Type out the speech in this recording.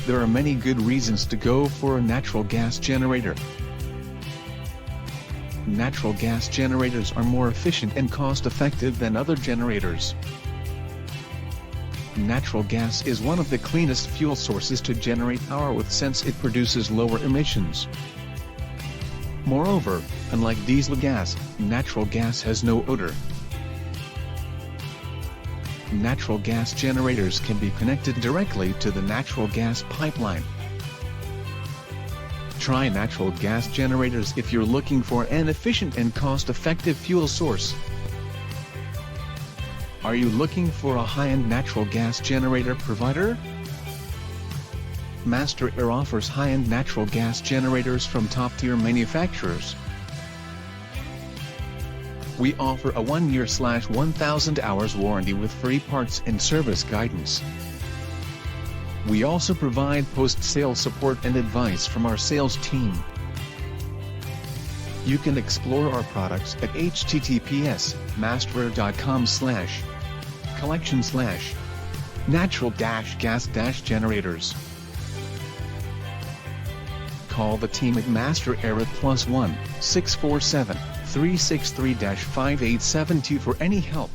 There are many good reasons to go for a natural gas generator. Natural gas generators are more efficient and cost-effective than other generators. Natural gas is one of the cleanest fuel sources to generate power with, since it produces lower emissions. Moreover, unlike diesel gas, natural gas has no odor. Natural gas generators can be connected directly to the natural gas pipeline. Try natural gas generators if you're looking for an efficient and cost-effective fuel source. Are you looking for a high-end natural gas generator provider? Master Air offers high-end natural gas generators from top-tier manufacturers. We offer a 1-year/1,000 hours warranty with free parts and service guidance. We also provide post-sale support and advice from our sales team. You can explore our products at https://collection/natural-gas-generators. Call the team at Master Air at +1 647 363-5872 for any help.